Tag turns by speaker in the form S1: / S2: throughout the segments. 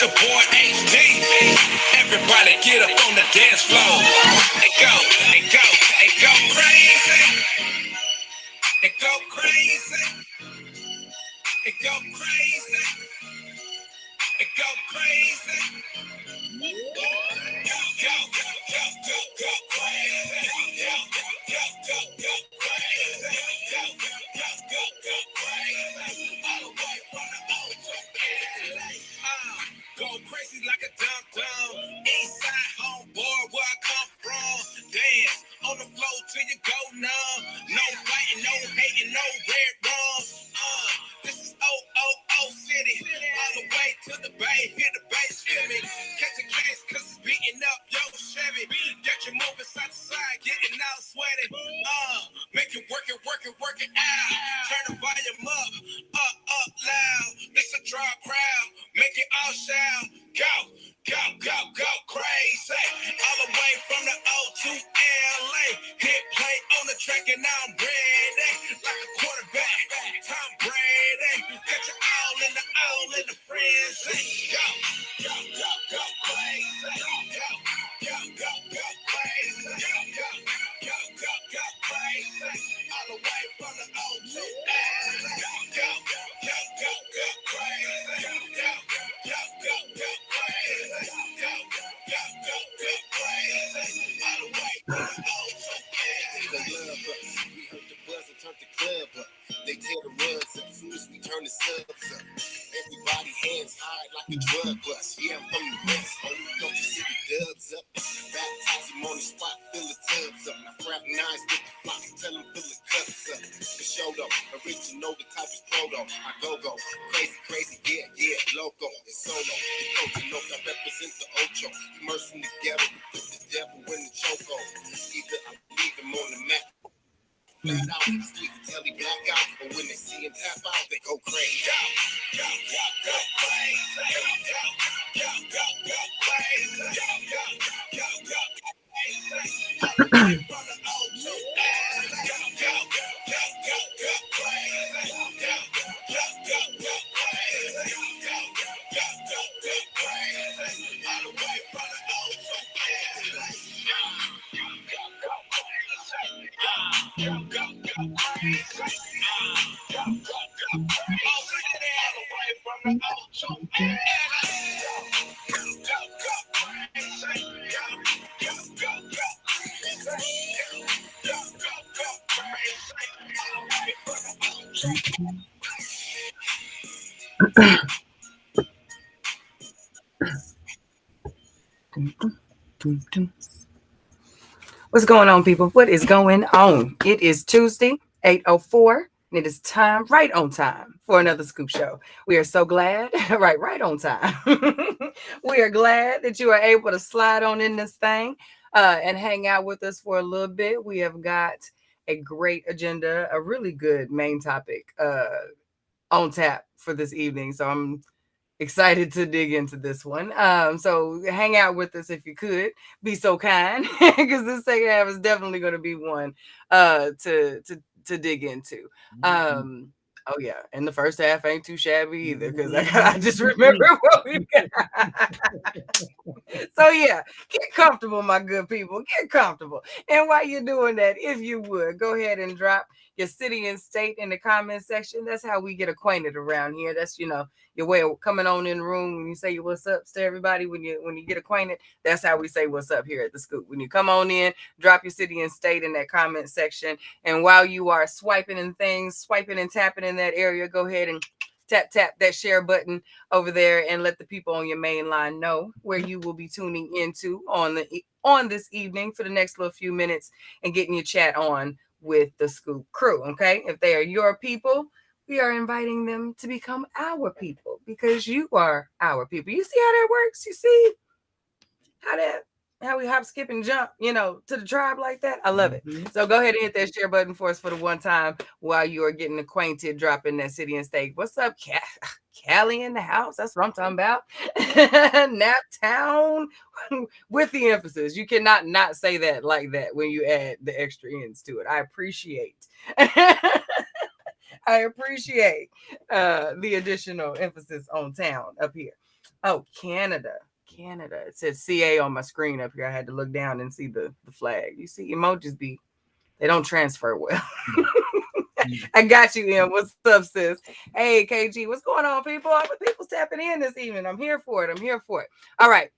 S1: your boy HD. Everybody get up on the dance floor. It go crazy. It go crazy. It go crazy. It go crazy. Go crazy. Go crazy like a dum-dum. Eastside homeboy, where I come from. Dance on the floor till you go numb. No fighting, no hating, no red rum. This is O City. All the way to the bay, hear the bass, feel me. Catch a case cause it's beating up your Chevy. Get you moving side to side, getting out sweaty. Make it work it out. Turn the volume up loud. This a draw crowd, make it all shout. Go crazy. All the way from the O to LA. Hit play on the track and now I'm ready. Like a quarterback, Tom Brady. Got you all in the frenzy. Go crazy. Go crazy. Go crazy. All the way from the O to LA. Go crazy. Go crazy. The love us. We heard the buzz and turned the club up. They tear the rugs up soon as we turn the subs up. Everybody hands high like a drug bust. Yeah, I'm from the west, homie. Don't you see the dubs up? Baptize him on the spot, fill the tubs up. Now fraternize with the flock, tell them fill the cups up. The show though, original, the type is proto. I go, crazy, yeah, loco, it's solo. The coach, you know, I represent the Ocho. Immersing together, we put the devil in the choco. Either I leave him on the map. Flat out, sleep until he black out, but when they see him tap out, they go crazy. Go crazy.
S2: What's going on, people? What is going on? It is Tuesday, 8:04, and it is time, right on time, for another Scoop Show. We are so glad, right on time. We are glad that you are able to slide on in this thing and hang out with us for a little bit. We have got a great agenda, a really good main topic on tap for this evening. So I'm excited to dig into this one. So hang out with us if you could be so kind, because this second half is definitely going to be one to dig into. Oh yeah, and the first half ain't too shabby either, because I just remember what we got. So yeah, get comfortable, my good people. Get comfortable. And while you're doing that, if you would, go ahead and drop your city and state in the comment section. That's how we get acquainted around here. That's, you know, your way of coming on in the room when you say what's up to everybody. When you get acquainted, that's how we say what's up here at the Scoop. When you come on in, drop your city and state in that comment section. And while you are swiping and tapping in that area, go ahead and tap that share button over there and let the people on your main line know where you will be tuning into on this evening for the next little few minutes and getting your chat on with the Scoop crew. Okay, if they are your people, we are inviting them to become our people, because you are our people. You see how that works? You see how we hop, skip, and jump, to the tribe like that? I love it. So go ahead and hit that share button for us for the one time while you are getting acquainted, dropping that city and state. What's up, Cali in the house? That's what I'm talking about. Naptown with the emphasis. You cannot not say that like that when you add the extra ends to it. I appreciate the additional emphasis on town up here. Oh, Canada. Canada. It says CA on my screen up here. I had to look down and see the flag. You see, emojis they don't transfer well. I got you, Em. What's up, sis? Hey, KG, what's going on, people? People's tapping in this evening. I'm here for it. I'm here for it. All right.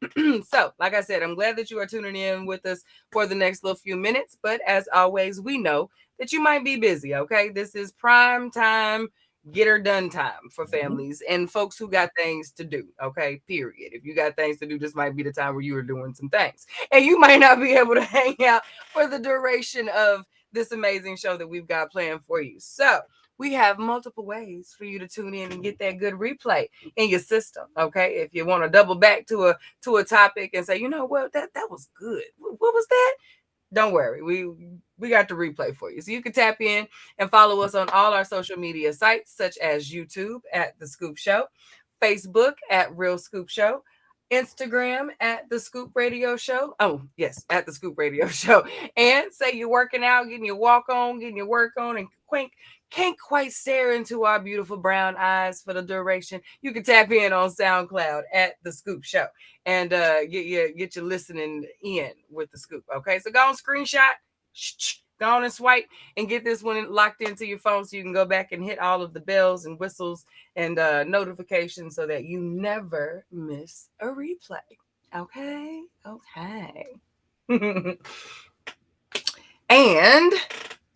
S2: So, like I said, I'm glad that you are tuning in with us for the next little few minutes. But as always, we know that you might be busy, okay? This is prime time, get her done time for families and folks who got things to do, okay? Period. If you got things to do, this might be the time where you are doing some things. And you might not be able to hang out for the duration of this amazing show that we've got planned for you. So we have multiple ways for you to tune in and get that good replay in your system. Okay. If you want to double back to a topic and say, you know what, that was good. What was that? Don't worry. We got the replay for you. So you can tap in and follow us on all our social media sites, such as YouTube at The Scoop Show, Facebook at Real Scoop Show, Instagram at The Scoop Radio Show. Oh, yes, at The Scoop Radio Show. And say you're working out, getting your walk on, getting your work on, and can't quite stare into our beautiful brown eyes for the duration. You can tap in on SoundCloud at The Scoop Show and get your listening in with The Scoop. Okay, so go on screenshot. Go on and swipe and get this one locked into your phone so you can go back and hit all of the bells and whistles and notifications so that you never miss a replay. Okay. And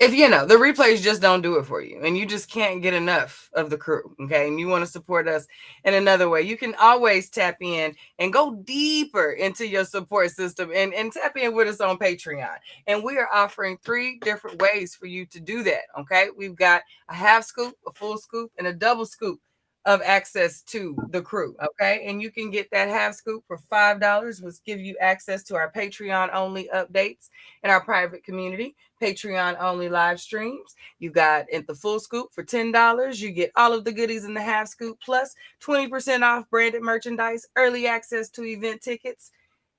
S2: if the replays just don't do it for you and you just can't get enough of the crew, okay, and you want to support us in another way, you can always tap in and go deeper into your support system and tap in with us on Patreon. And we are offering 3 different ways for you to do that, okay? We've got a half scoop, a full scoop, and a double scoop of access to the crew, okay? And you can get that half scoop for $5, which give you access to our Patreon only updates in our private community, Patreon only live streams. You got at the full scoop for $10. You get all of the goodies in the half scoop plus 20% off branded merchandise, early access to event tickets.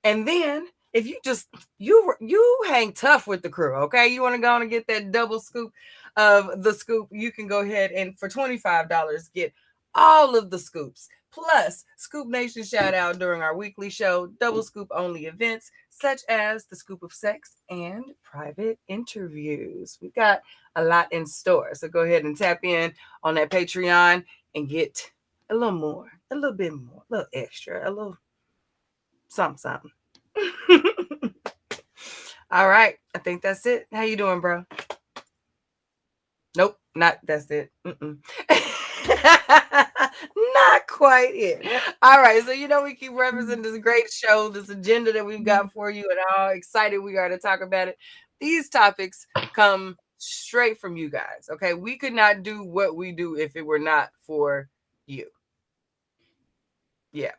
S2: And then if you just you hang tough with the crew, okay? You want to go on and get that double scoop of the scoop, you can go ahead and for $25 get all of the scoops, plus Scoop Nation shout out during our weekly show, double scoop only events, such as the Scoop of Sex and private interviews. We got a lot in store. So go ahead and tap in on that Patreon and get a little more, a little bit more, a little extra, a little something. All right. I think that's it. How you doing, bro? Nope, that's it. Not quite it. All right, so we keep referencing this great show, this agenda that we've got for you, and how excited we are to talk about it. These topics come straight from you guys, okay? We could not do what we do if it were not for you. Yeah.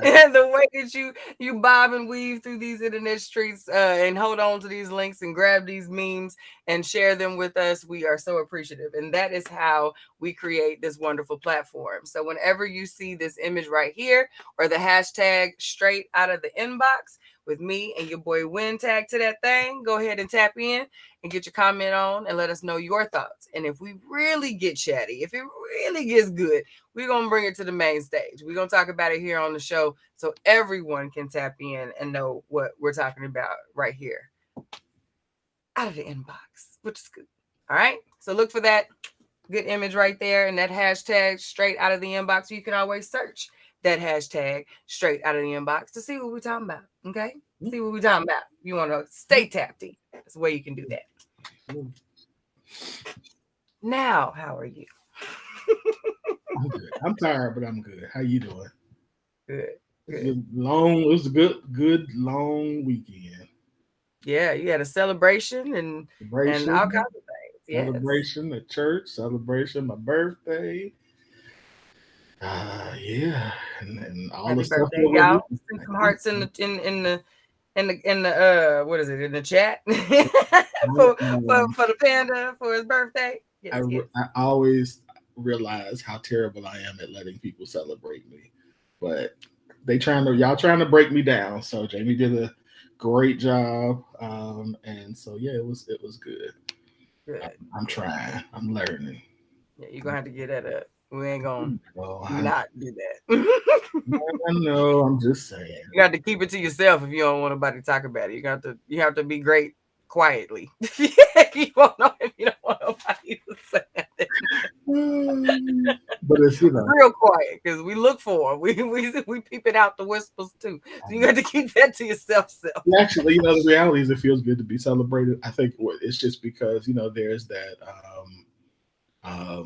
S2: And the way that you bob and weave through these internet streets and hold on to these links and grab these memes and share them with us, we are so appreciative. And that is how we create this wonderful platform. So whenever you see this image right here or the hashtag straight out of the inbox with me and your boy Win tag to that thing, go ahead and tap in and get your comment on and let us know your thoughts. And if we really get chatty, if it really gets good, we're going to bring it to the main stage. We're going to talk about it here on the show so everyone can tap in and know what we're talking about right here out of the inbox, which is good. All right. So look for that good image right there and that hashtag straight out of the inbox. You can always search that hashtag straight out of the inbox to see what we're talking about. Okay. See what we're talking about. You want to stay tappy. That's the way you can do that. Now, how are you?
S3: I'm good. I'm tired, but I'm good. How you doing?
S2: Good.
S3: It was a good long weekend.
S2: Yeah, you had a celebration and all kinds of things. Yes.
S3: Celebration at church, celebration my birthday. Yeah, and all
S2: Happy
S3: the stuff.
S2: birthday, y'all. Send some hearts in the what is it in the chat for the panda for his birthday. Yes,
S3: I always realize how terrible I am at letting people celebrate me, but y'all trying to break me down. So Jamie did a great job, and so yeah, it was good.
S2: Good.
S3: I'm trying. I'm learning.
S2: Yeah, you're gonna have to get that up. We ain't gonna
S3: I
S2: not do that.
S3: know. I'm just saying.
S2: You got to keep it to yourself if you don't want nobody to talk about it. You have to be great quietly. You won't know if you don't want nobody to say that.
S3: But it's
S2: Real quiet because we look for them. We peep it out the whispers too. So you got to keep that to yourself.
S3: Actually, the reality is it feels good to be celebrated. I think it's just because there's that I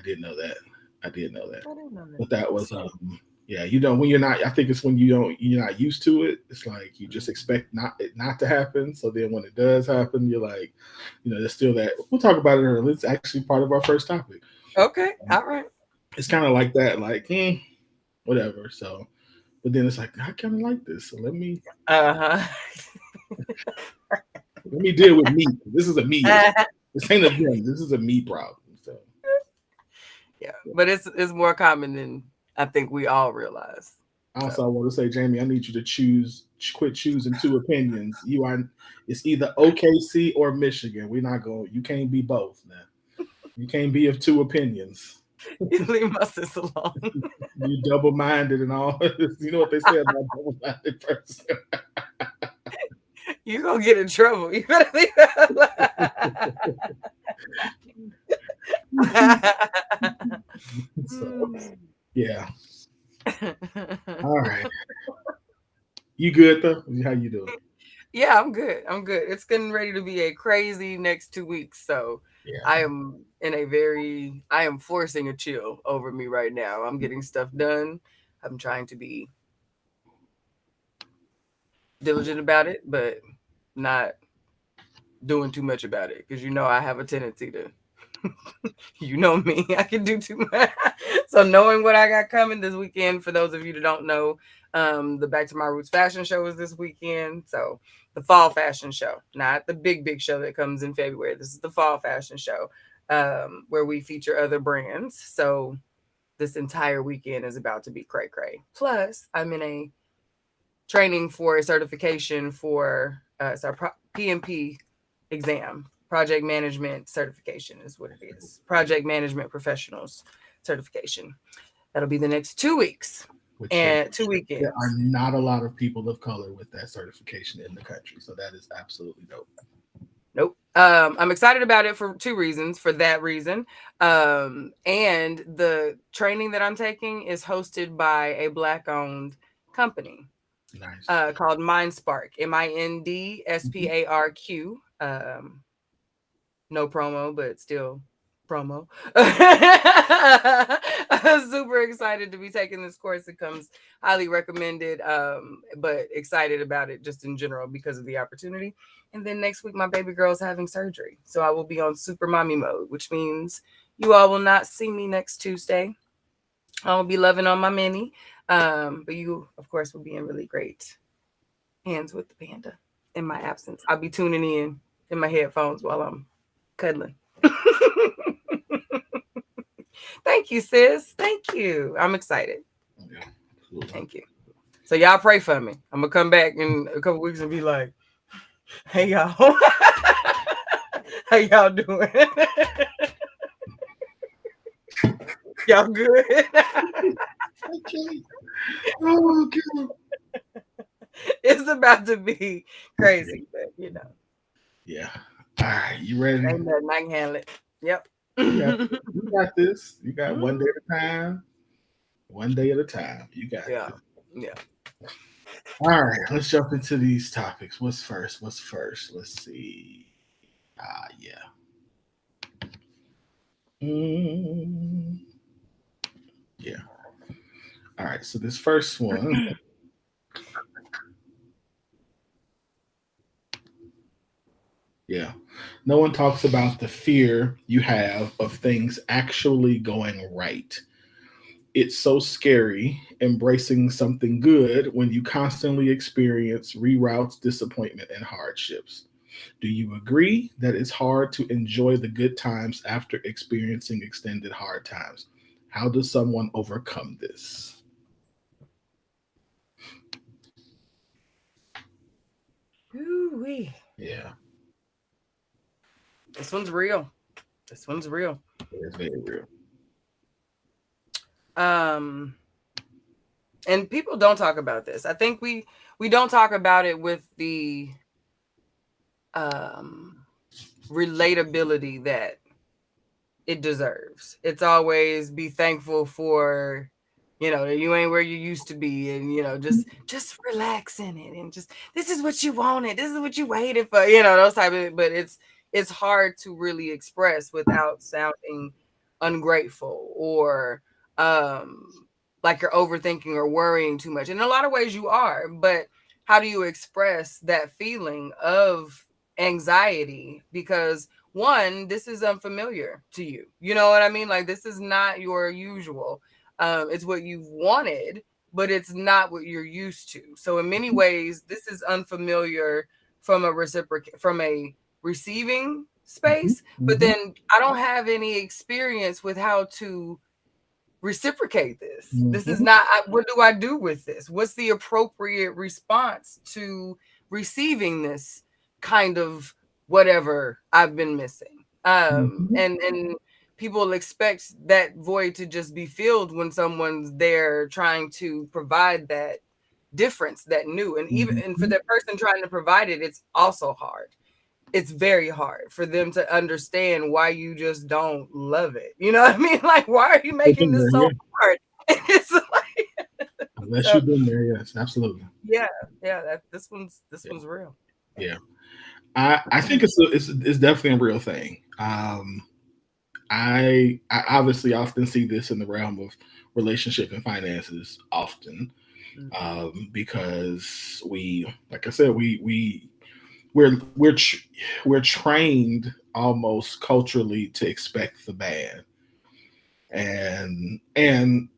S3: did know that. I didn't know that. But that was when you're not, I think it's when you're not used to it. It's like you just expect it not to happen. So then when it does happen, you're like, there's still that. We'll talk about it earlier. It's actually part of our first topic.
S2: Okay, all right.
S3: It's kind of like that, like whatever. So, but then it's like I kind of like this. So let me deal with me. This is a me. This ain't a them. This is a me problem. So
S2: yeah, but it's more common than I think we all realize.
S3: Also, I want to say, Jamie, I need you to quit choosing two opinions. It's either OKC or Michigan. We're not going. You can't be both now. You can't be of two opinions.
S2: You leave my sis alone.
S3: You double-minded and all. You know what they say about double-minded person.
S2: You're gonna get in trouble. You better leave
S3: So, yeah. All right. You good though? How you doing?
S2: Yeah, I'm good. It's getting ready to be a crazy next 2 weeks. So
S3: yeah.
S2: I am forcing a chill over me right now. I'm getting stuff done. I'm trying to be diligent about it, but not doing too much about it because I have a tendency to me, I can do too much. So knowing what I got coming this weekend, for those of you that don't know, the Back to My Roots fashion show is this weekend. So the fall fashion show, not the big show that comes in February. This is the fall fashion show where we feature other brands. So this entire weekend is about to be cray. Plus, I'm in a training for a certification for it's our PMP exam. Project management certification is what it is. Project management professionals certification. That'll be the next 2 weeks and 2 weekends.
S3: There are not a lot of people of color with that certification in the country, so that is absolutely dope.
S2: Nope. I'm excited about it for 2 reasons. For that reason, and the training that I'm taking is hosted by a Black-owned company.
S3: Nice.
S2: Called MindSpark. MindSparq. No promo, but still promo. I'm super excited to be taking this course. It comes highly recommended, but excited about it just in general because of the opportunity. And then next week, my baby girl's having surgery. So I will be on super mommy mode, which means you all will not see me next Tuesday. I will be loving on my mini. But you, of course, will be in really great hands with the panda in my absence. I'll be tuning in my headphones while I'm cuddling. Thank you, sis. Thank you. I'm excited.
S3: Yeah,
S2: thank you. So y'all pray for me. I'm gonna come back in a couple weeks and be like, "Hey y'all, how y'all doing? Y'all good?"
S3: Okay. Oh, God.
S2: It's about to be crazy, but
S3: Yeah. All right, you ready?
S2: Ain't nothing I can handle it. Yep.
S3: You got this. You got one day at a time. One day at a time. You got
S2: this.
S3: Yeah. All right, let's jump into these topics. What's first? Let's see. Yeah. Yeah. All right, so this first one. Yeah. No one talks about the fear you have of things actually going right. It's so scary embracing something good when you constantly experience reroutes, disappointment, and hardships. Do you agree that it's hard to enjoy the good times after experiencing extended hard times? How does someone overcome this?
S2: Ooh-wee.
S3: Yeah.
S2: This one's real.
S3: It's very real.
S2: and people don't talk about this. I think we don't talk about it with the relatability that it deserves. It's always be thankful for, that you ain't where you used to be, and just relax in it, and just, this is what you wanted, this is what you waited for, those type of. But it's hard to really express without sounding ungrateful or like you're overthinking or worrying too much. In a lot of ways you are, but how do you express that feeling of anxiety? Because one, this is unfamiliar to you. You know what I mean? Like, this is not your usual. It's what you've wanted, but it's not what you're used to. So in many ways, this is unfamiliar from a receiving space. But then I don't have any experience with how to reciprocate this. This is not, what do I do with this? What's the appropriate response to receiving this kind of whatever I've been missing? And people expect that void to just be filled when someone's there trying to provide that difference, that new. And even for that person trying to provide it, it's also hard. It's very hard for them to understand why you just don't love it. You know what I mean? Like, why are you making this so hard? It's like,
S3: unless you've been there, yes, absolutely.
S2: Yeah. This one's real.
S3: Yeah, I think it's definitely a real thing. I obviously often see this in the realm of relationship and finances often, because like I said, we're trained almost culturally to expect the bad, and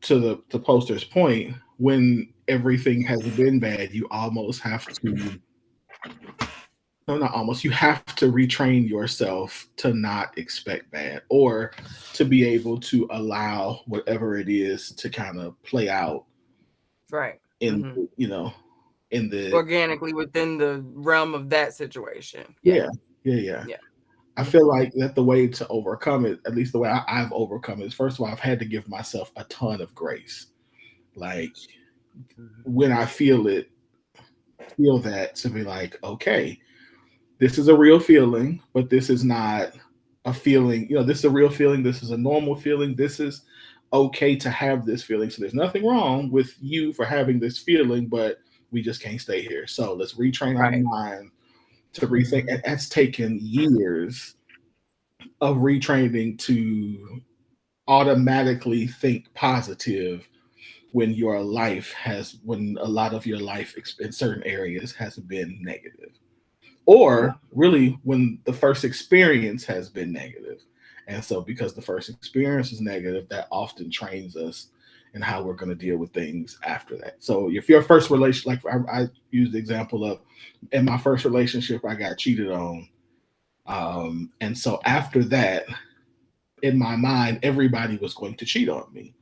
S3: to the poster's point, when everything has been bad, you almost have to. No, not almost. You have to retrain yourself to not expect bad, or to be able to allow whatever it is to kind of play out,
S2: right?
S3: In in the
S2: organically within the realm of that situation.
S3: Yeah. I feel like that the way to overcome it, at least the way I've overcome it, is, first of all, I've had to give myself a ton of grace. Like, when I feel that, to be like, okay, this is a real feeling, but this is not a feeling, this is a real feeling. This is a normal feeling. This is okay to have this feeling. So there's nothing wrong with you for having this feeling, but we just can't stay here. So let's retrain our mind to rethink. And that's taken years of retraining to automatically think positive when when a lot of your life in certain areas has been negative, or really when the first experience has been negative. And so because the first experience is negative, that often trains us in how we're going to deal with things after that. So if your first relation, like I used the example of, in my first relationship, I got cheated on. And so after that, in my mind, everybody was going to cheat on me.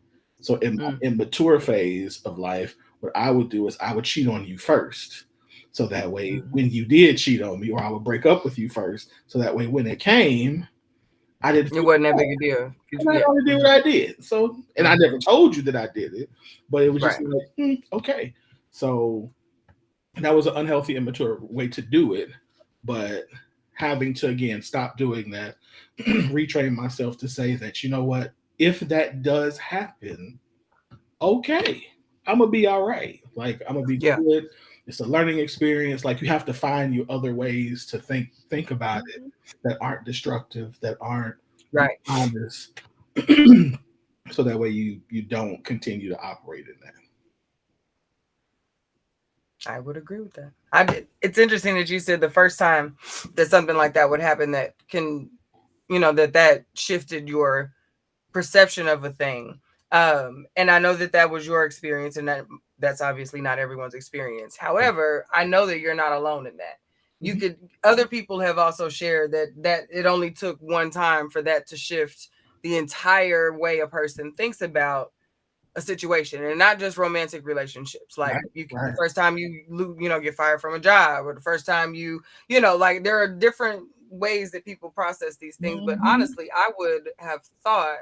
S3: So in my immature phase of life, what I would do is I would cheat on you first. So that way, when you did cheat on me, or I would break up with you first, so that way when it came, I didn't.
S2: It wasn't that big a deal.
S3: I only did what I did. So, and I never told you that I did it, but it was just like, okay. So that was an unhealthy, immature way to do it. But having to, again, stop doing that, retrain myself to say that, you know what, if that does happen, okay, I'm gonna be all right. Like, I'm gonna be good. It's a learning experience. Like, you have to find you other ways to think about it that aren't destructive, that aren't honest, so that way you don't continue to operate in that.
S2: I would agree with that. It's interesting that you said the first time that something like that would happen, that can, that shifted your perception of a thing. And I know that was your experience, and that's obviously not everyone's experience. However, I know that you're not alone in that. Other people have also shared that it only took one time for that to shift the entire way a person thinks about a situation, and not just romantic relationships. Like, the first time you get fired from a job, or the first time like, there are different ways that people process these things. But honestly, I would have thought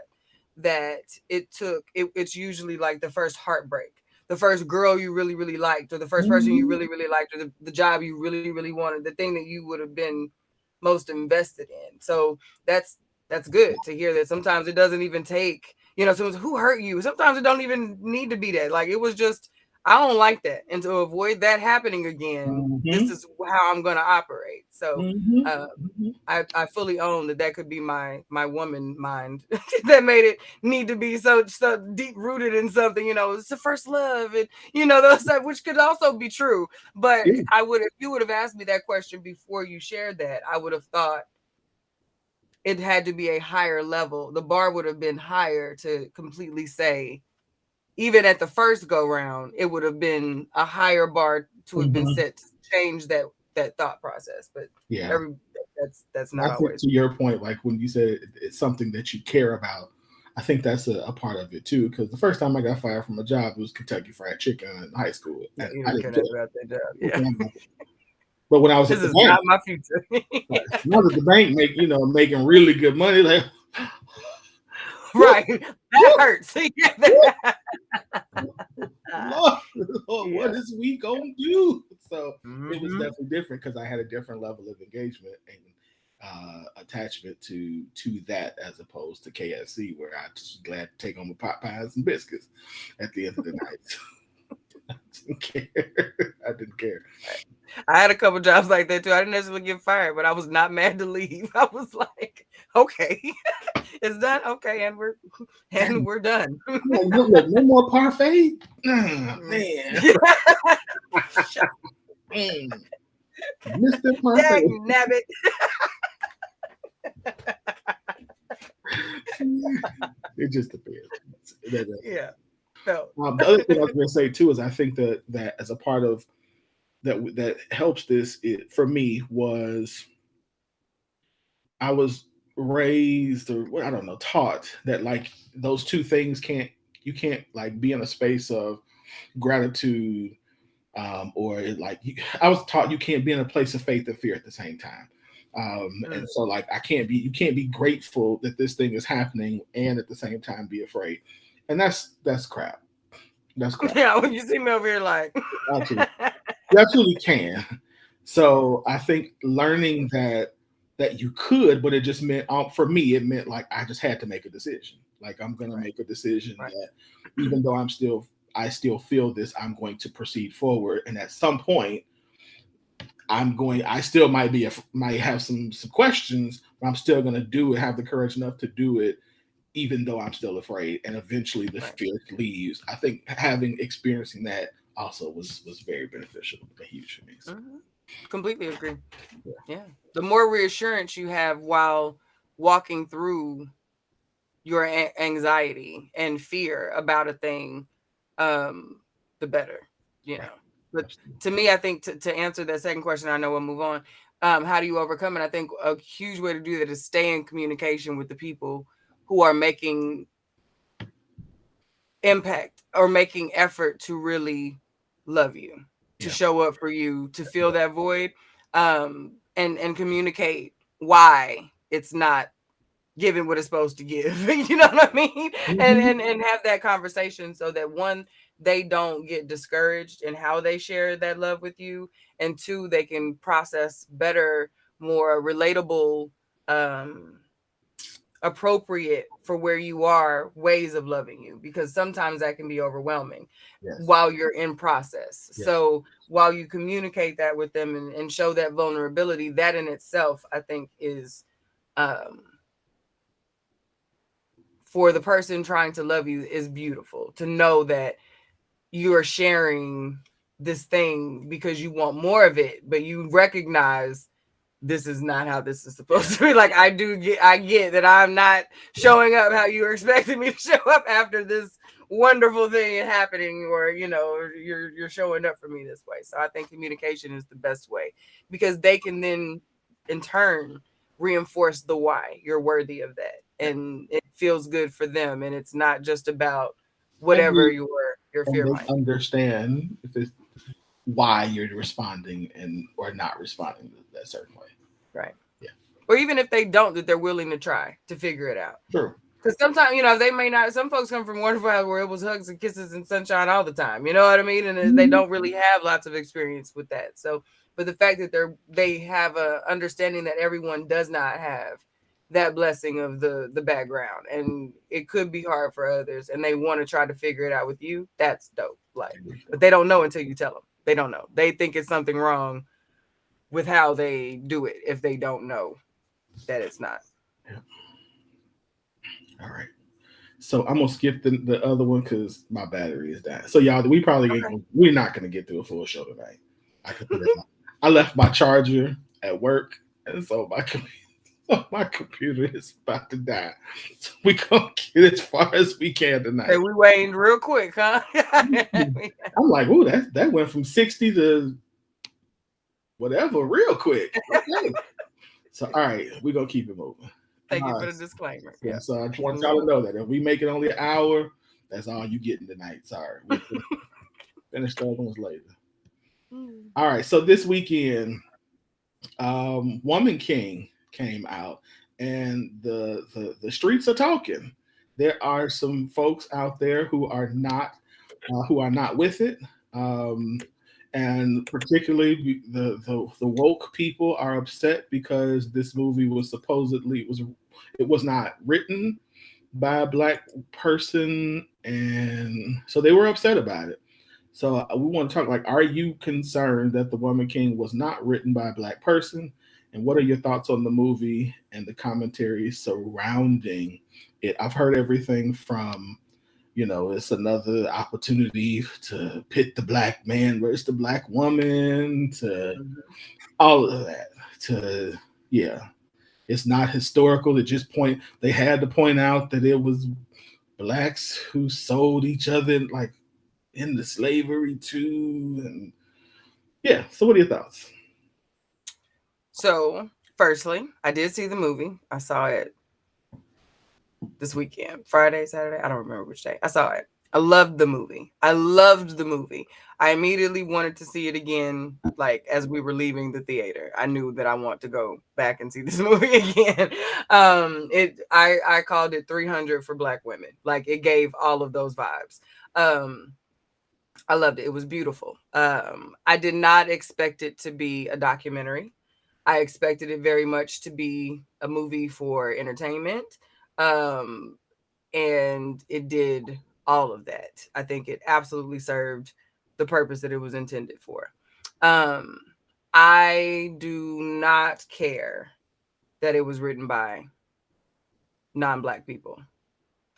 S2: that it's usually like the first heartbreak, the first girl you really, really liked, or the first person you really, really liked, or the job you really, really wanted, the thing that you would have been most invested in. So that's good to hear that sometimes it doesn't even take, sometimes who hurt you. Sometimes it don't even need to be that. Like it was just, I don't like that. And to avoid that happening again, this is how I'm going to operate. So I fully own that could be my woman mind that made it need to be so deep rooted in something. It's the first love, and those stuff, which could also be true. But I would, if you would have asked me that question before you shared that, I would have thought it had to be a higher level. The bar would have been higher to completely say, even at the first go round, it would have been a higher bar to have been set to change that thought process. But that's not always.
S3: To your point, like when you said it's something that you care about, I think that's a part of it too. Because the first time I got fired from a job, it was Kentucky Fried Chicken in high school.
S2: Yeah, you didn't care about that job. Yeah.
S3: But when I was
S2: this
S3: at the
S2: is
S3: bank,
S2: not my future.
S3: when I was at the bank, making really good money, like
S2: right, that hurts.
S3: Lord, what is we gonna do? So it was definitely different because I had a different level of engagement and attachment to that as opposed to KFC, where I just was glad to take on the pot pies and biscuits at the end of the night. I didn't care.
S2: I had a couple jobs like that too. I didn't necessarily get fired, but I was not mad to leave. I was like, okay, it's done. Okay, and we're done.
S3: Look, no more parfait. Man. Mr. Parfait.
S2: Dang, nabbit.
S3: It just depends.
S2: Yeah. No.
S3: The other thing I was going to say too is I think that as a part of that helps this for me was I was raised, or I don't know, taught that like those two things you can't like be in a space of gratitude, or I was taught you can't be in a place of faith and fear at the same time. And so like you can't be grateful that this thing is happening and at the same time be afraid. And that's crap. That's crap.
S2: Yeah, when you see me over here like
S3: absolutely. You absolutely can. So I think learning that you could, but it just meant for me, it meant like I just had to make a decision. Like I'm gonna make a decision that even though I still feel this, I'm going to proceed forward. And at some point, I still might have some questions, but I'm still going to do it, have the courage enough to do it, even though I'm still afraid. And eventually the fear leaves. I think experiencing that also was very beneficial and huge for me. So.
S2: Completely agree. Yeah. The more reassurance you have while walking through your anxiety and fear about a thing, the better, But to me, I think to answer that second question, I know we'll move on. How do you overcome it? I think a huge way to do that is stay in communication with the people who are making impact or making effort to really love you, to show up for you, to fill that void, and communicate why it's not giving what it's supposed to give. You know what I mean? And have that conversation so that one, they don't get discouraged in how they share that love with you, and two, they can process better, more relatable, appropriate for where you are ways of loving you, because sometimes that can be overwhelming while you're in process. So while you communicate that with them and show that vulnerability, that in itself, I think is for the person trying to love you is beautiful, to know that you are sharing this thing because you want more of it, but you recognize this is not how this is supposed to be. Like I get that I'm not showing up how you were expecting me to show up after this wonderful thing happening, or you're showing up for me this way. So I think communication is the best way, because they can then in turn reinforce the why you're worthy of that, and it feels good for them, and it's not just about whatever your fear might
S3: understand if it's why you're responding or not responding that certain way.
S2: Right. Yeah. Or even if they don't, that they're willing to try to figure it out.
S3: True.
S2: Because sometimes, they may not, some folks come from Wonderful House where it was hugs and kisses and sunshine all the time. You know what I mean? And they don't really have lots of experience with that. So, but the fact that they have a understanding that everyone does not have that blessing of the background, and it could be hard for others, and they want to try to figure it out with you. That's dope. Like, but they don't know until you tell them. They don't know. They think it's something wrong with how they do it if they don't know that it's not.
S3: Yeah. All right. So I'm gonna skip the other one because my battery is dying. So y'all, we're not gonna get through a full show tonight. I left my charger at work, and so my computer is about to die. So we gonna get as far as we can tonight.
S2: Hey, we waiting real quick, huh?
S3: I'm like, ooh, that went from 60 to whatever real quick. Okay. So all right, we're gonna keep it moving.
S2: Thank you for the disclaimer.
S3: Yeah, so I just want y'all to know that if we make it only an hour, that's all you getting tonight. Sorry. We'll finish the other ones later. All right, so this weekend, Woman King came out, and the streets are talking. There are some folks out there who are not with it. And particularly the woke people are upset because this movie was it was not written by a Black person, and so they were upset about it. So we want to talk, like, are you concerned that The Woman King was not written by a Black person? And what are your thoughts on the movie and the commentary surrounding it? I've heard everything from, it's another opportunity to pit the Black man versus the Black woman, to all of that, to, it's not historical. They had to point out that it was Blacks who sold each other, like, into slavery too. And so what are your thoughts?
S2: So, firstly, I did see the movie. I saw it this weekend, Friday, Saturday. I don't remember which day. I saw it. I loved the movie. I immediately wanted to see it again, like, as we were leaving the theater. I knew that I want to go back and see this movie again. I called it 300 for Black women. Like, it gave all of those vibes. I loved it. It was beautiful. I did not expect it to be a documentary. I expected it very much to be a movie for entertainment. And it did all of that. I think it absolutely served the purpose that it was intended for. I do not care that it was written by non-Black people.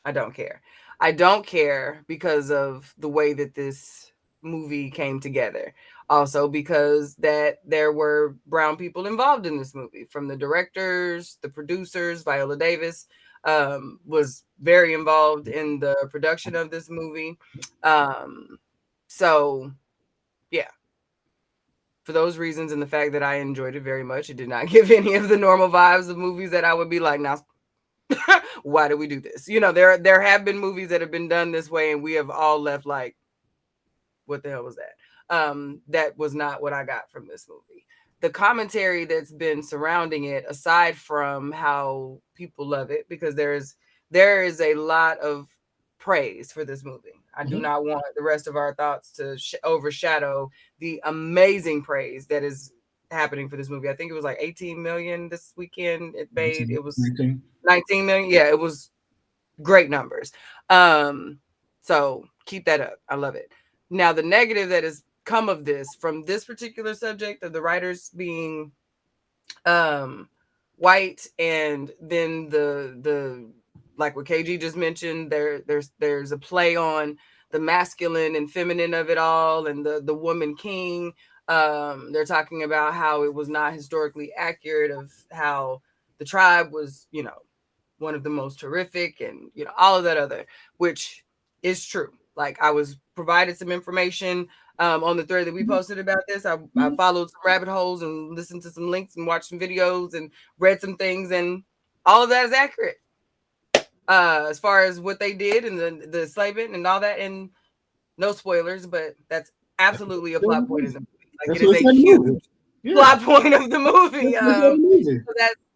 S2: I don't care. I don't care because of the way that this movie came together. Also because that there were brown people involved in this movie, from the directors, the producers. Viola Davis was very involved in the production of this movie. So yeah, for those reasons and the fact that I enjoyed it very much, it did not give any of the normal vibes of movies that I would be like, now, why do we do this? There have been movies that have been done this way, and we have all left like, what the hell was that? That was not what I got from this movie. The commentary that's been surrounding it, aside from how people love it, because there is a lot of praise for this movie. I do not want the rest of our thoughts to overshadow the amazing praise that is happening for this movie. I think it was like 18 million this weekend. It made, it was 19 million. Yeah, it was great numbers. So keep that up. I love it. Now, the negative that has come of this, from this particular subject of the writers being white, and then the like what KG just mentioned, there's a play on the masculine and feminine of it all, and the woman king. They're talking about how it was not historically accurate of how the tribe was, one of the most horrific, and all of that other, which is true. Like, I was provided some information on the thread that we posted about this. I followed some rabbit holes and listened to some links and watched some videos and read some things, and all of that is accurate. As far as what they did and the enslavement and all that, and no spoilers, but that's absolutely a plot point in the movie. Like, it is a huge plot point of the movie. So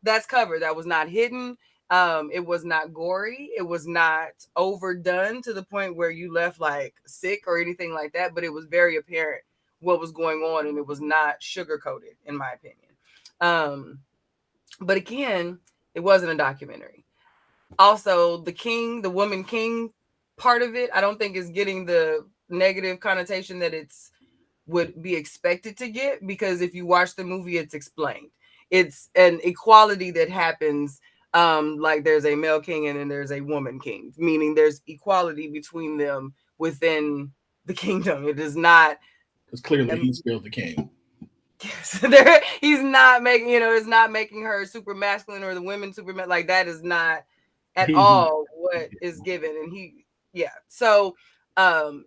S2: that's covered. That was not hidden. It was not gory. It was not overdone to the point where you left like sick or anything like that. But it was very apparent what was going on, and it was not sugar coated, in my opinion. But again, it wasn't a documentary. Also, the woman king part of it, I don't think is getting the negative connotation that it's would be expected to get, because if you watch the movie, it's explained. It's an equality that happens, like there's a male king and then there's a woman king, meaning there's equality between them within the kingdom. It is not,
S3: because clearly he's still the king.
S2: He's not making, it's not making her super masculine or the women super like that is not at all what is given. And so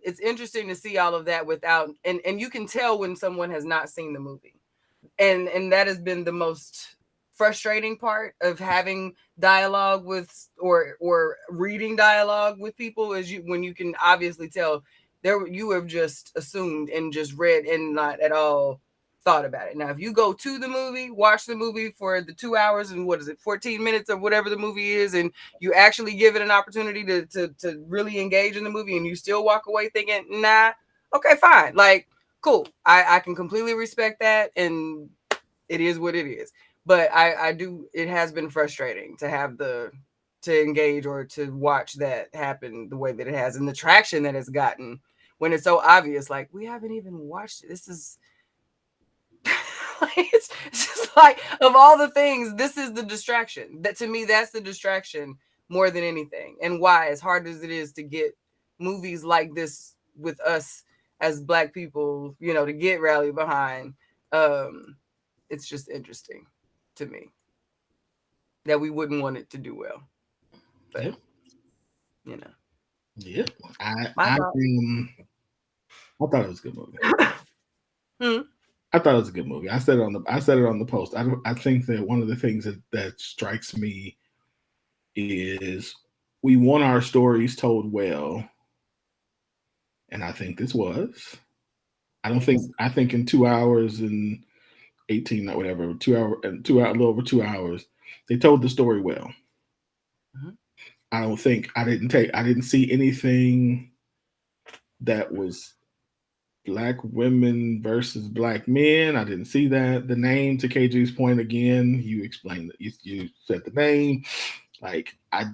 S2: it's interesting to see all of that without, and you can tell when someone has not seen the movie, and that has been the most frustrating part of having dialogue with or reading dialogue with people, is when you can obviously tell you have just assumed and just read and not at all thought about it. Now, if you go to the movie, watch the movie for the 2 hours and 14 minutes of whatever the movie is, and you actually give it an opportunity to really engage in the movie, and you still walk away thinking, nah, okay, fine, like, cool. I can completely respect that, and it is what it is. But it has been frustrating to have to engage or to watch that happen the way that it has, and the traction that it's gotten when it's so obvious. Like, we haven't even watched it. This is it's just like, of all the things, this is the distraction. That, to me, that's the distraction more than anything. And why, as hard as it is to get movies like this with us as Black people, to get rallied behind, it's just interesting to me that we wouldn't want it to do well. But
S3: yeah, I thought it was a good movie. I thought it was a good movie. I said it on the post. I think that one of the things that strikes me is we want our stories told well, and I think this was. I think in 2 hours and 18, or whatever, 2 hour and 2 hour, a little over 2 hours, they told the story well. Mm-hmm. I didn't see anything that was Black women versus Black men. I didn't see that. The name, to KG's point again, you explained that you said the name. Like, I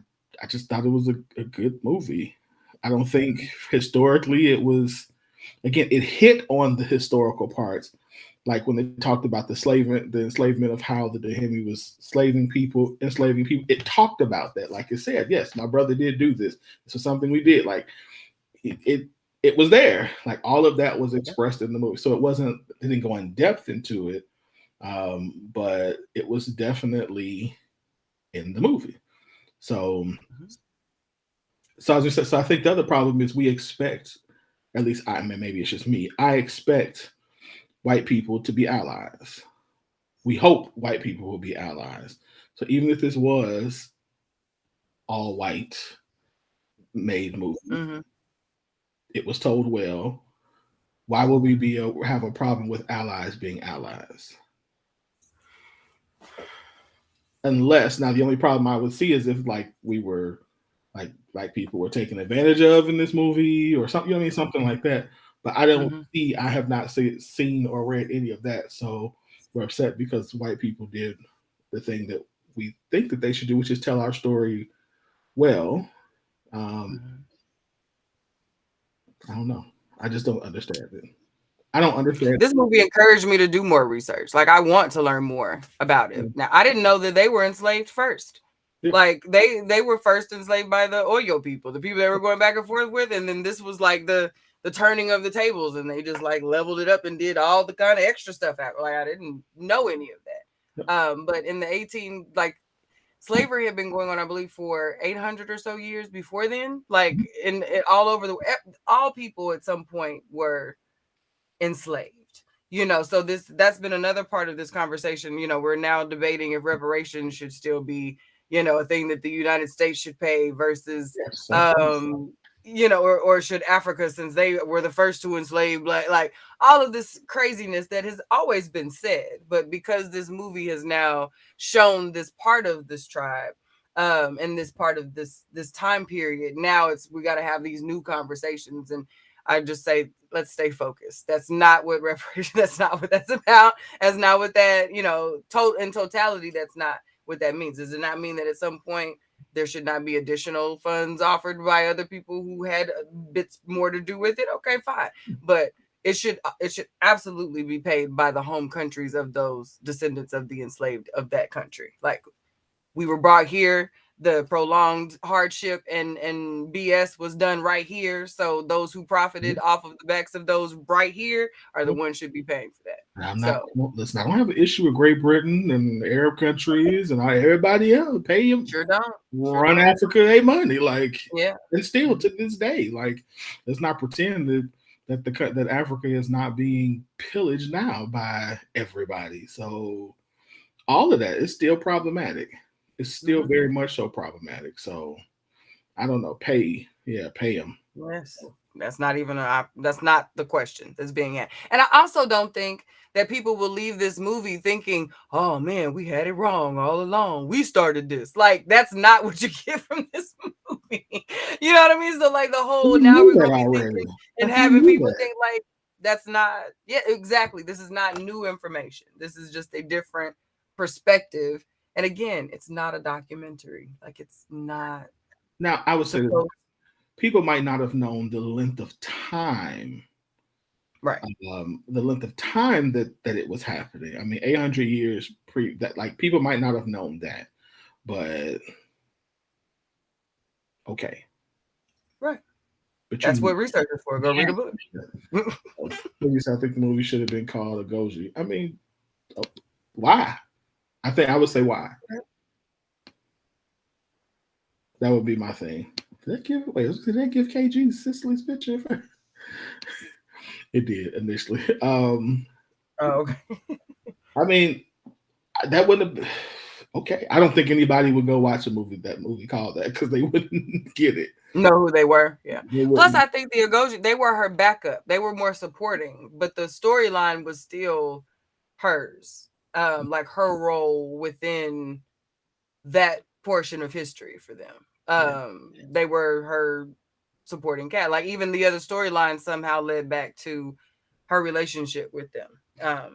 S3: just thought it was a good movie. I don't think historically it was, again, it hit on the historical parts. Like when they talked about the enslavement of how the Dahomey was enslaving people. It talked about that. Like it said, yes, my brother did do this. This was something we did. Like it was there. Like all of that was expressed in the movie. So it didn't go in depth into it, but it was definitely in the movie. So as I said, so I think the other problem is we expect, at least maybe it's just me, I expect white people to be allies. We hope white people will be allies. So even if this was all white made movie, it was told well. Why would we have a problem with allies being allies? Unless, now the only problem I would see is if we were like people were taken advantage of in this movie or something, something like that. But I have not seen or read any of that. So we're upset because white people did the thing that we think that they should do, which is tell our story well. I don't know. I just don't understand it. I don't understand.
S2: This movie encouraged me to do more research. Like, I want to learn more about it. Now, I didn't know that they were enslaved first. Yeah. Like they were first enslaved by the Oyo people, the people they were going back and forth with, and then this was like the turning of the tables, and they just like leveled it up and did all the kind of extra stuff out. Like, I didn't know any of that. Yeah. But in the slavery had been going on, I believe, for 800 or so years before then. Like in all over all people at some point were enslaved. So that's been another part of this conversation. We're now debating if reparations should still be, a thing that the United States should pay versus, or should Africa, since they were the first to enslave Black, like all of this craziness that has always been said. But because this movie has now shown this part of this tribe, in this part of this time period. Now we got to have these new conversations, and I just say let's stay focused. That's not what reparation. That's not what that's about. That's not what that in totality. That's not what that means. Does it not mean that at some point there should not be additional funds offered by other people who had bits more to do with it? Okay, fine, but it should absolutely be paid by the home countries of those descendants of the enslaved of that country. Like, we were brought here, the prolonged hardship and BS was done right here. So those who profited off of the backs of those right here are the ones should be paying for that.
S3: Listen, I don't have an issue with Great Britain and the Arab countries and everybody else. Pay them.
S2: Sure don't.
S3: Run Africa their money, like,
S2: yeah.
S3: And still to this day, like, let's not pretend that Africa is not being pillaged now by everybody. So all of that is still problematic. It's still very much so problematic. So I don't know. Pay them.
S2: Yes, that's not even that's not the question that's being asked. And I also don't think that people will leave this movie thinking, "Oh man, we had it wrong all along. We started this." Like, that's not what you get from this movie. You know what I mean? So like the whole now we're gonna be thinking and having people think like that's not. Yeah, exactly. This is not new information. This is just a different perspective. And again, it's not a documentary. Like, it's not.
S3: Now, I would say people might not have known the length of time,
S2: right?
S3: The length of time that it was happening. I mean, 800 years pre that. Like, people might not have known that, but okay,
S2: right. But that's what research is for. Go read a book.
S3: I think the movie should have been called Agoji. I mean, why? I would say why. That would be my thing. Did that give KG Cicely's picture? It did initially.
S2: Okay.
S3: I mean, that wouldn't have. Okay, I don't think anybody would go watch that movie called that, because they wouldn't get it.
S2: Know who they were. Yeah. Plus, I think the Agoji, they were her backup. They were more supporting, but the storyline was still hers. Like her role within that portion of history for them. They were her supporting cat. Like, even the other storyline somehow led back to her relationship with them,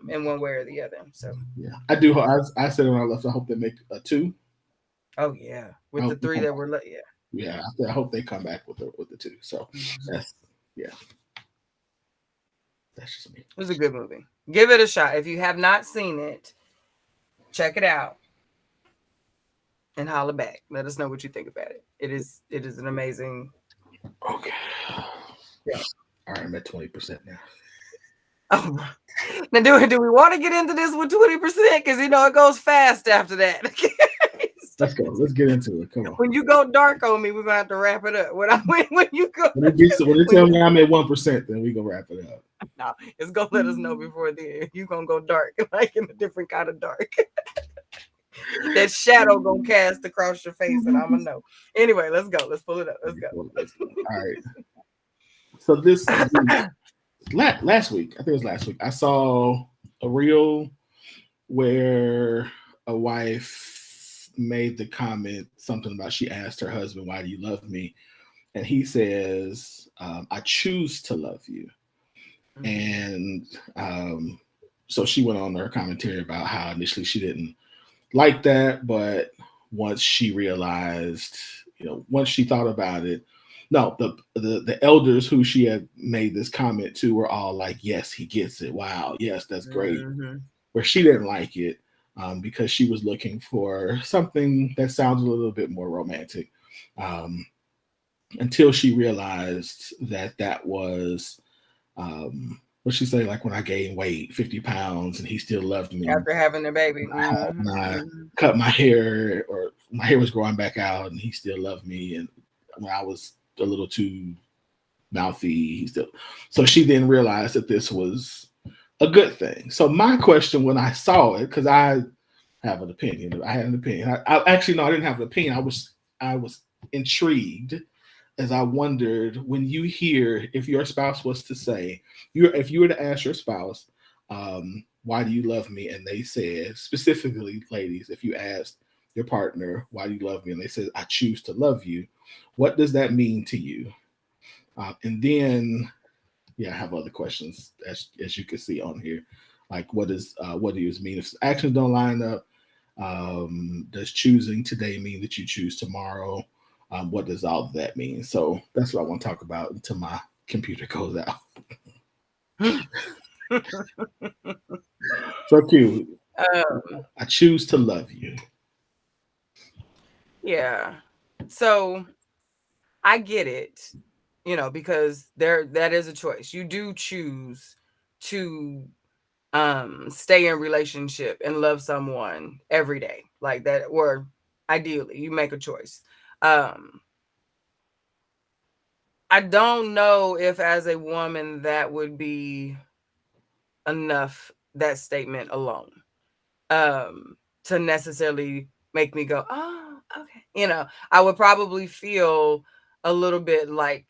S2: in one way or the other. So
S3: yeah, I do. I said when I left, I hope they make a 2.
S2: Oh yeah, with the 3 that were
S3: yeah. I hope they come back with the 2. So that's just me.
S2: It was a good movie. Give it a shot. If you have not seen it, check it out and holla back. Let us know what you think about it. It is an amazing.
S3: Okay. Yeah. All right, I'm at 20% now.
S2: Oh, now do we want to get into this with 20%? Because it goes fast after that.
S3: Let's go. Let's get into it. Come on.
S2: When you go dark on me, we're gonna have to wrap it up. When you go,
S3: when they tell me I'm at 1%, then we gonna wrap it up.
S2: No, it's gonna let us know before then. You gonna go dark, like in a different kind of dark. That shadow gonna cast across your face, and I'm gonna know. Anyway, let's go. Let's pull it up. Let's go.
S3: All right. So last week, I think it was last week, I saw a reel where a wife made the comment, something about, she asked her husband, "Why do you love me?" And he says, "I choose to love you." And so she went on her commentary about how initially she didn't like that, but once she realized, once she thought about it, no, the elders who she had made this comment to were all like, "Yes, he gets it. Wow, yes, that's great." Where she didn't like it, because she was looking for something that sounds a little bit more romantic, until she realized that was, what she say, like, when I gained weight 50 pounds and he still loved me
S2: after having a baby.
S3: I cut my hair, or my hair was growing back out, and he still loved me, and when I was a little too mouthy, so she then realized that this was a good thing. So my question when I saw it, because I have an opinion. I had an opinion. I actually, no, I didn't have an opinion. I was intrigued, as I wondered, when you hear, if your spouse was to say, if you were to ask your spouse, "Why do you love me?" and they said, specifically ladies, if you asked, your partner, why do you love me? And they said, I choose to love you. What does that mean to you? And then, yeah, I have other questions as you can see on here. Like, what does it mean if actions don't line up? Does choosing today mean that you choose tomorrow? What does all of that mean? So that's what I want to talk about until my computer goes out. So cute. I choose to love you.
S2: Yeah. So I get it, because that is a choice. You do choose to stay in relationship and love someone every day like that, or ideally you make a choice. I don't know if as a woman that would be enough, that statement alone, to necessarily make me go, oh, okay. I would probably feel a little bit like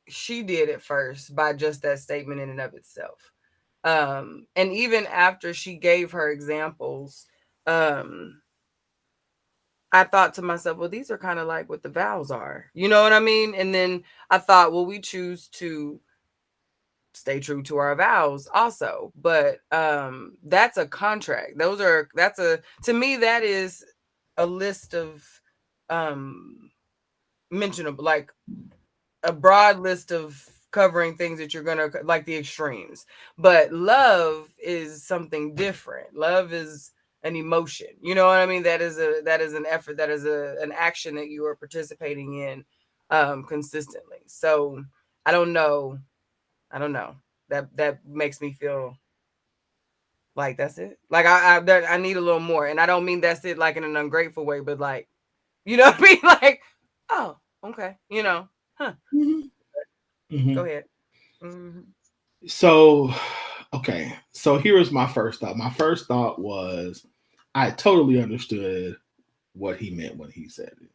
S2: she did at first by just that statement in and of itself. And even after she gave her examples, I thought to myself, well, these are kind of like what the vows are. You know what I mean? And then I thought, well, we choose to stay true to our vows also. But that's a contract. To me, that is a list of mentionable, like a broad list of covering things that you're gonna like, the extremes. But love is something different. Love is an emotion. You know what I mean? That is an effort. That is an action that you are participating in consistently. So I don't know. That makes me feel like that's it. Like I need a little more, and I don't mean that's it like in an ungrateful way, but like, you know what I mean? Like, oh, okay, huh?
S3: Mm-hmm.
S2: Go ahead. Mm-hmm.
S3: So, okay. So here was my first thought. My first thought was I totally understood what he meant when he said it.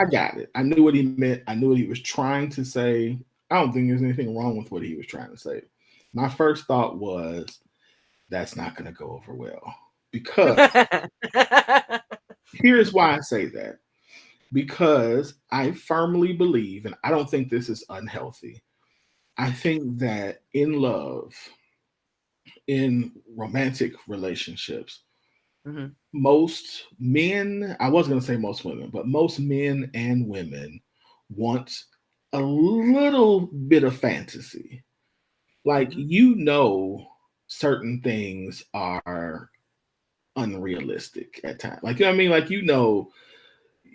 S2: Okay.
S3: I got it. I knew what he meant. I knew what he was trying to say. I don't think there's anything wrong with what he was trying to say. My first thought was that's not going to go over well because here's why I say that. Because I firmly believe, and I don't think this is unhealthy, I think that in love, in romantic relationships,
S2: mm-hmm.
S3: most men, I was going to say most women, but most men and women want a little bit of fantasy. Like, certain things are unrealistic at times. Like, you know what I mean? Like,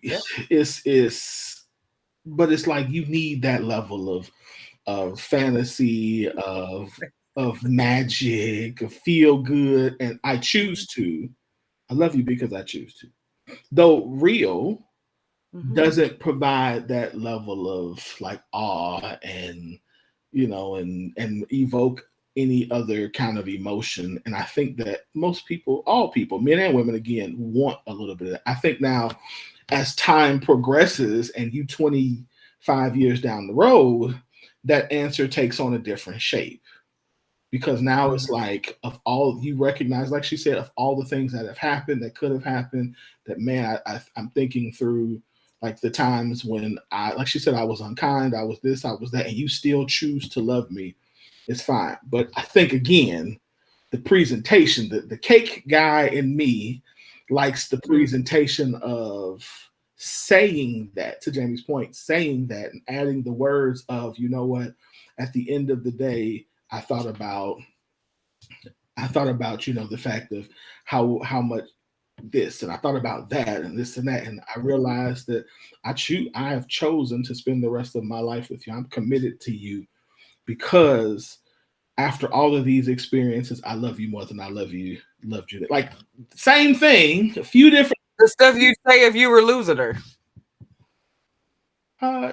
S2: Yep.
S3: it's but it's like you need that level of fantasy, of magic, of feel good, and I choose to. I love you because I choose to. Though real doesn't provide that level of like awe and and evoke any other kind of emotion. And I think that most people, all people, men and women, again, want a little bit of that. I think now, as time progresses and you 25 years down the road, that answer takes on a different shape. Because now it's like, of all you recognize, like she said, of all the things that have happened, that could have happened, that man, I'm thinking through like the times when like she said, I was unkind, I was this, I was that, and you still choose to love me. It's fine. But I think again, the presentation, the cake guy in me likes the presentation of saying that, to Jamie's point, saying that and adding the words of, you know what, at the end of the day, I thought about the fact of how much this, and I thought about that and this and that, and I realized that I have chosen to spend the rest of my life with you. I'm committed to you because after all of these experiences, I love you more than I loved you. Like, same thing, a few different.
S2: The stuff you'd say if you were losing her.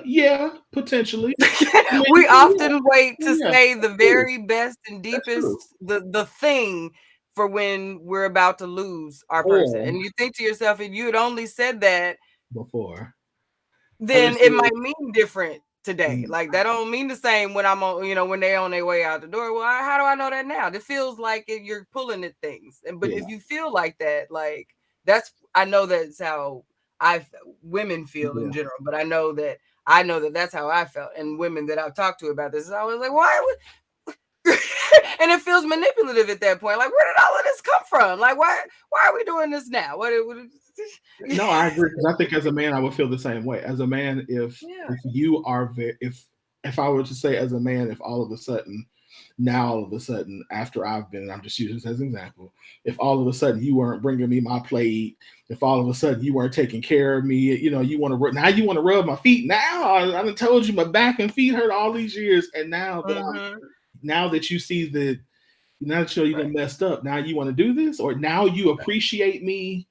S3: Yeah, potentially.
S2: We often wait to say the very best and deepest, the thing for when we're about to lose our person. And you think to yourself, if you had only said that
S3: before,
S2: then it might mean different today. Like, that don't mean the same when I'm on, when they're on their way out the door. Well, how do I know that now? It feels like you're pulling at things. But if you feel like that, like, I know that's how women feel in general, but I know that that's how I felt. And women that I've talked to about this, I was like, why would and it feels manipulative at that point. Like, where did all of this come from? Like, why are we doing this now?
S3: No, I agree, because I think as a man, I would feel the same way. As a man, if you are if I were to say as a man, if all of a sudden after I've been, I'm just using this as an example, if all of a sudden you weren't bringing me my plate, if all of a sudden you weren't taking care of me, you want to rub my feet. Now I done told you my back and feet hurt all these years, and now that now that you see that, now that you done messed up, now you want to do this, or now you appreciate me.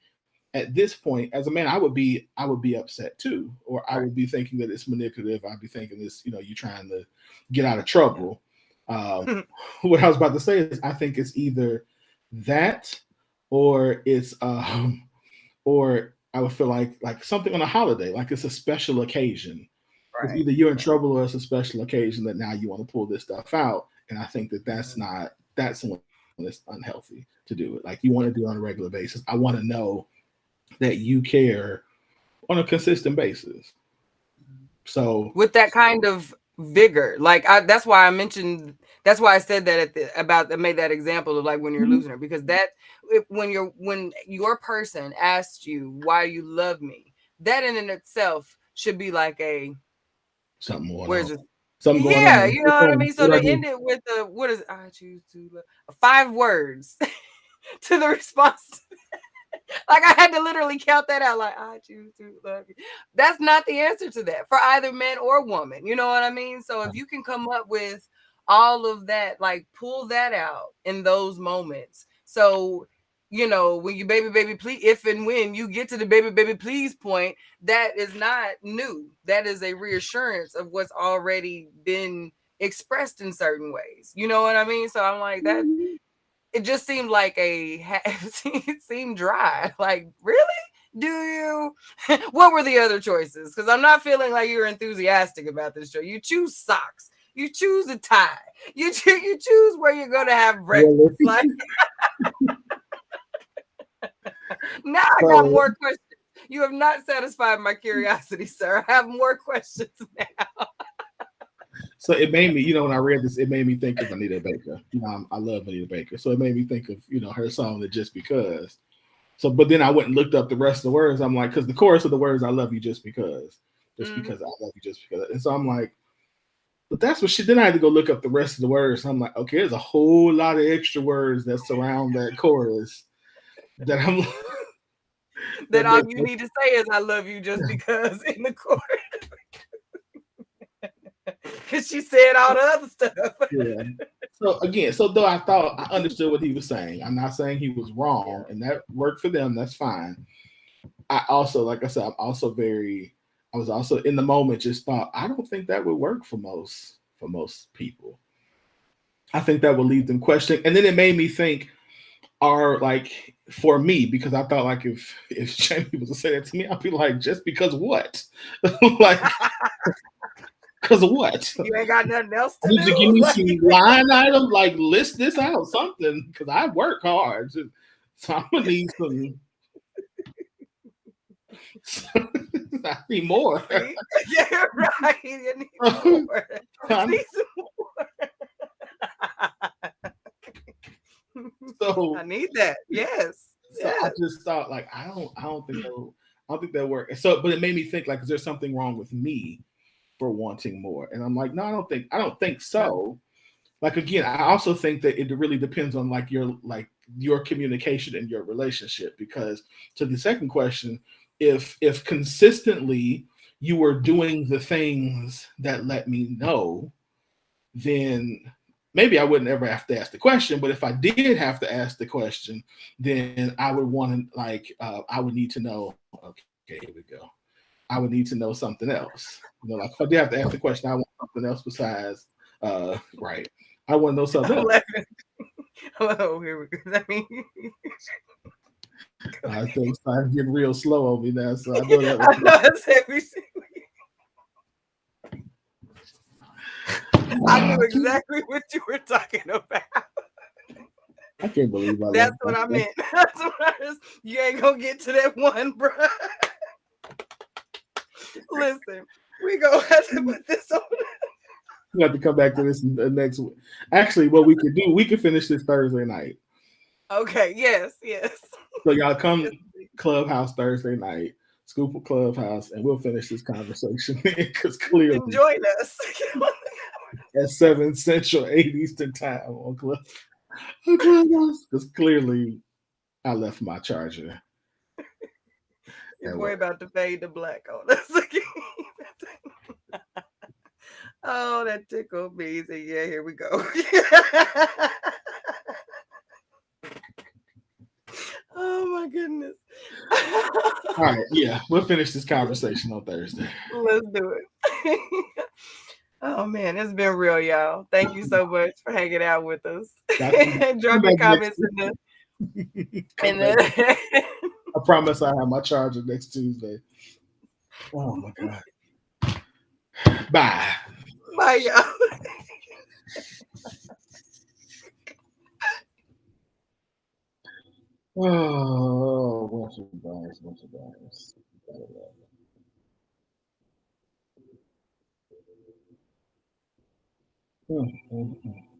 S3: At this point, as a man, I would be upset too, or I would be thinking that it's manipulative. I'd be thinking this, you trying to get out of trouble. What I was about to say is, I think it's either that, or it's or I would feel like something on a holiday, like it's a special occasion. Right. It's either you're in trouble or it's a special occasion that now you want to pull this stuff out, and I think that's when it's unhealthy to do it. Like, you want to do it on a regular basis. I want to know that you care on a consistent basis. So
S2: with that kind of vigor, like that's why I said that I made that example of like when you're losing her, because when your person asks you why you love me, that in itself should be like
S3: something more.
S2: Where's it?
S3: Something going
S2: on.
S3: On.
S2: You know what I mean? So they end it with I choose to love, 5 words to the response. Like, I had to literally count that out. Like, I choose to love you. That's not the answer to that for either man or woman. You know what I mean? So if you can come up with all of that, like, pull that out in those moments. So, when you baby, please, if and when you get to the baby, please point, that is not new. That is a reassurance of what's already been expressed in certain ways. You know what I mean? So I'm like, that. It just seemed like it seemed dry. Like, really? Do you? What were the other choices? Because I'm not feeling like you're enthusiastic about this show. You choose socks. You choose a tie. You choose where you're going to have breakfast. Like, now I got more questions. You have not satisfied my curiosity, sir. I have more questions now.
S3: So it made me, when I read this, it made me think of Anita Baker. I love Anita Baker. So it made me think of, her song, that Just Because. So, but then I went and looked up the rest of the words. I'm like, because the chorus of the words, I love you just because. Just because I love you just because. And so I'm like, but that's what then I had to go look up the rest of the words. I'm like, okay, there's a whole lot of extra words that surround that chorus that I'm
S2: that all you need to say is I love you just because in the chorus. Because she said all the other stuff.
S3: Yeah. So again, though I thought I understood what he was saying, I'm not saying he was wrong, and that worked for them. That's fine. I also, like I said, I was also in the moment just thought, I don't think that would work for most people. I think that would leave them questioning. And then it made me think, for me, because I thought, like, if Jamie was to say that to me, I'd be like, just because what? Like, because of what?
S2: You ain't got nothing else to
S3: do? Need to give me some line item, like list this out, something, because I work hard. So I'm gonna need some. I need more.
S2: Yeah, right. You need more. Need some more. So I need that. Yes.
S3: So yes. I just thought, like, I don't think that works. So, but it made me think, like, is there something wrong with me for wanting more? And I'm like, no, I don't think so. Like, again, I also think that it really depends on your communication and your relationship, because to the second question, if consistently you were doing the things that let me know, then maybe I wouldn't ever have to ask the question. But if I did have to ask the question, then I would want to, I would need to know, okay, here we go. I would need to know something else. Like, if I did have to ask the question, I want something else besides, right. I want to know something else.
S2: Hello, here we go. I mean,
S3: I think it's time to get real slow on me now, so I know that.
S2: I knew exactly what you were talking about.
S3: I can't believe I
S2: That's
S3: left
S2: what I
S3: my
S2: meant. That's what you ain't gonna get to that one, bro. Listen, we gonna have to put this on.
S3: We have to come back to this next week. Actually, what we could do, we could finish this Thursday night.
S2: Okay, yes.
S3: So y'all come Clubhouse Thursday night, Scoop Clubhouse, and we'll finish this conversation because clearly
S2: Join us.
S3: at 7 Central, 8 Eastern time on Clubhouse. Because clearly I left my charger.
S2: Your boy about to fade to black on us again. Oh, that tickled me. Yeah, here we go. Oh my goodness.
S3: All right, yeah, we'll finish this conversation on Thursday.
S2: Let's do it. Oh man, it's been real, y'all. Thank you so much for hanging out with us. Drop your comments in the
S3: I promise I have my charger next Tuesday. Oh my God. Bye.
S2: Bye, y'all.
S3: Oh, what's your bias? Mm-hmm.